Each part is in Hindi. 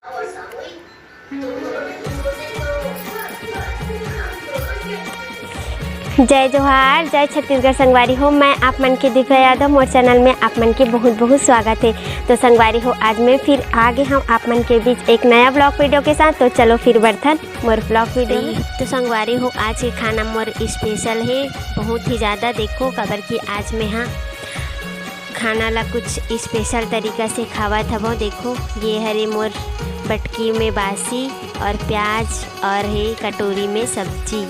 जय जोहार, जय छत्तीसगढ़ संगवारी हो। मैं आप मन के दिव्या यादव मोर चैनल में आप मन के बहुत बहुत स्वागत है। तो संगवारी हो, आज मैं फिर आ गए हम आप मन के बीच एक नया ब्लॉग वीडियो के साथ। तो चलो फिर बढ़थन मोर ब्लॉग वीडियो में। तो संगवारी हो, आज के खाना मोर स्पेशल है बहुत ही ज़्यादा। देखो कबर की आज मैं हाँ खाना ला कुछ स्पेशल तरीका से खावत हवो। देखो ये हरे मोर बटकी में बासी और प्याज और है कटोरी में सब्जी।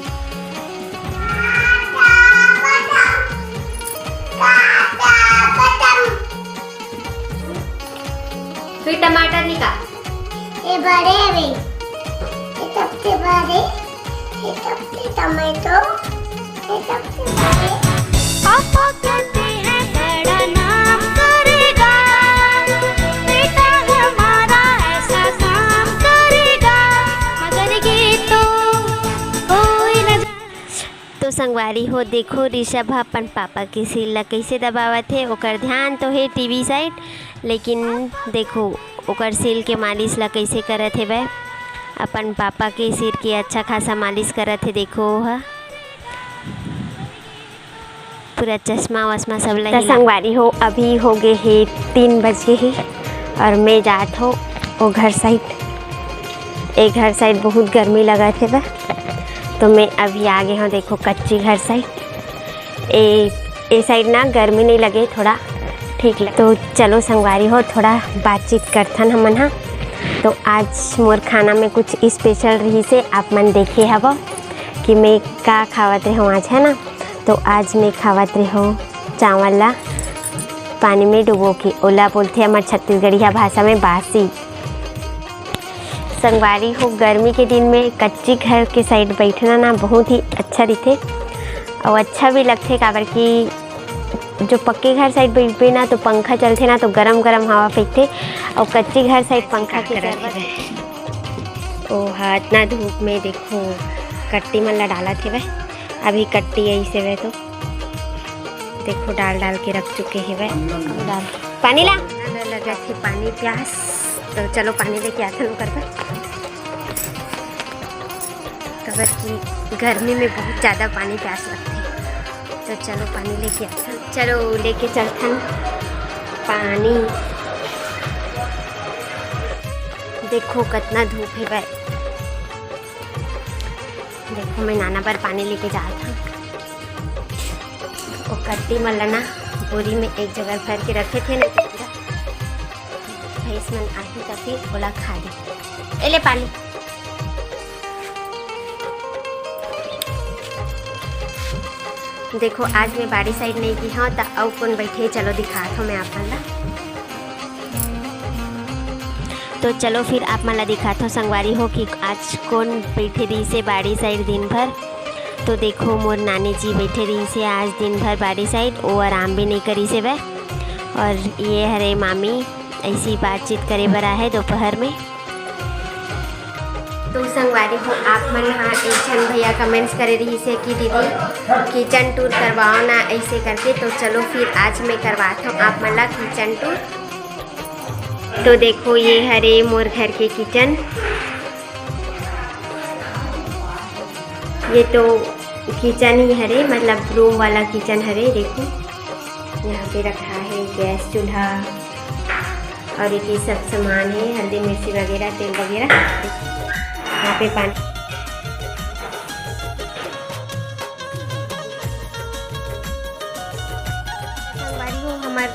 फिर टमाटर निकाल। ये बड़े हैं, ये सबसे बड़े, ये सबसे टमाटो, ये सबसे बड़े। पापा कहते हैं बड़ा नाम करेगा, बेटा हमारा ऐसा काम करेगा, मगर ये तो कोई न। तो संगवारी हो, देखो ऋषभ अपन पापा के सिर ला कैसे दबावत है। ओकर ध्यान तो है टीवी साइड, लेकिन देखो ओकर सिर के मालिश ला कैसे करत है। वह अपन पापा के सिर के अच्छा खासा मालिश करत है। देखो वह पूरा चश्मा वश्मा सब लगा। संगवारी हो, अभी हो गए है 3 बज गए है और मैं जात हो वो घर साइड। एक घर साइड बहुत गर्मी लगा थे वह, तो मैं अभी आ गए हूँ। देखो कच्ची घर साइड ए साइड ना गर्मी नहीं लगे, थोड़ा ठीक लगे। तो चलो संगवारी हो, थोड़ा बातचीत करथन हमन हाँ। तो आज मोर खाना में कुछ स्पेशल रही से आप मन देखे हव कि मैं का खावत रही हूँ आज, है ना। तो आज मैं खावत रही हूँ चावल ला पानी में डुबो के, ओला बोलते हमारे छत्तीसगढ़िया भाषा में बासी। संगवारी हो, गर्मी के दिन में कच्ची घर के साइड बैठना ना बहुत ही अच्छा रहते और अच्छा भी लगते। काबर कि जो पक्के घर साइड बैठे ना तो पंखा चलते ना तो गरम गरम हवा फेंकते, और कच्ची घर साइड पंखा के जरूरत। ओ हाथ ना धूप में देखो कट्टी मन ला डाला थे वह, अभी कट्टी ऐसे वह तो देखो डाल डाल के रख चुके हैं वह। डाल पानी ला लगा थे पानी प्यास। तो चलो पानी लेके आते हैं कर कबर की गर्मी में बहुत ज़्यादा पानी प्यास लगती है। तो चलो पानी लेके आते हैं, चलो लेके चलते हैं पानी। देखो कितना धूप है भाई। देखो मैं नाना बार पानी लेके जा था। वो कट्टी मल्लना बोरी में एक जगह भर के रखे थे ना, पूरा भैंस मन आही तो फिर ओला खा दी। ले पानी। देखो आज मैं बाड़ी साइड नहीं की हाँ, तो अब कौन बैठे चलो दिखात हूँ मैं आप मन ला। तो चलो फिर आप मन ला दिखात हूँ संगवारी हो कि आज कौन बैठे रही से बाड़ी साइड दिन भर। तो देखो मोर नानी जी बैठे रही से आज दिन भर बाड़ी साइड, वो आराम भी नहीं करी से वह। और ये हरे मामी ऐसी बातचीत करे बरा है दोपहर में। तो संगवारी हो, आप मन हाँ एक जन भैया कमेंट्स करे रही से कि दीदी किचन टूर करवाओ ना ऐसे करके। तो चलो फिर आज मैं करवाता हूँ आप मन ला किचन टूर। तो देखो ये हरे मोर घर के किचन, ये तो किचन ही हरे मतलब रूम वाला किचन हरे। देखो यहाँ पे रखा है गैस चूल्हा और ये सब सामान है, हल्दी मिर्ची वगैरह तेल वगैरह। यहाँ पे पानी हो हमारे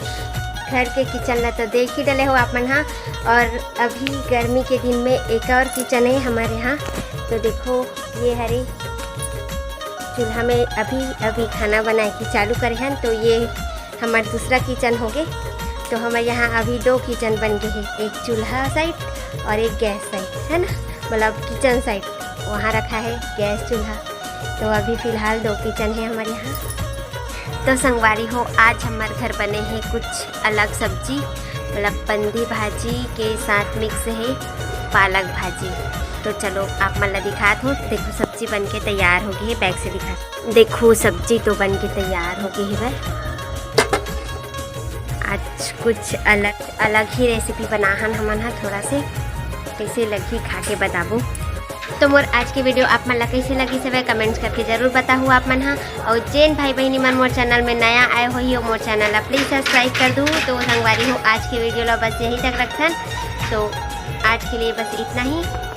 घर के किचन ला तो देख ही डले हो आप मन हाँ। और अभी गर्मी के दिन में एक और किचन है हमारे यहाँ। तो देखो ये हरे चूल्हा में अभी खाना बना के चालू करे हैं। तो ये हमारा दूसरा किचन हो गए। तो हमारे यहाँ अभी 2 किचन बन गए हैं, एक चूल्हा साइड और एक गैस साइड, है ना। मतलब किचन साइड वहाँ रखा है गैस चूल्हा। तो अभी फ़िलहाल 2 किचन है हमारे यहाँ। तो संगवारी हो, आज हमारे घर बने हैं कुछ अलग सब्जी, मतलब बंदी भाजी के साथ मिक्स है पालक भाजी। तो चलो आप मन ला दिखात हो। देखो सब्जी बन के तैयार हो गई है, बैग से दिखा। देखो सब्जी तो बन के तैयार हो गई है। आज कुछ अलग ही रेसिपी बनाहन हमन हा थोड़ा से। कैसे लगी खा के बताबो। तो मोर आज के वीडियो आप मन ला कैसे लगी सब कमेंट्स करके जरूर बताहू आप मन हाँ। और जेन भाई बहनी मन मोर चैनल में नया आए हो मोर चैनल ला प्लीज़ सब्सक्राइब कर दूँ। तो संगवारी हो आज के वीडियो ला बस यहीं तक रखन। तो आज के लिए बस इतना ही।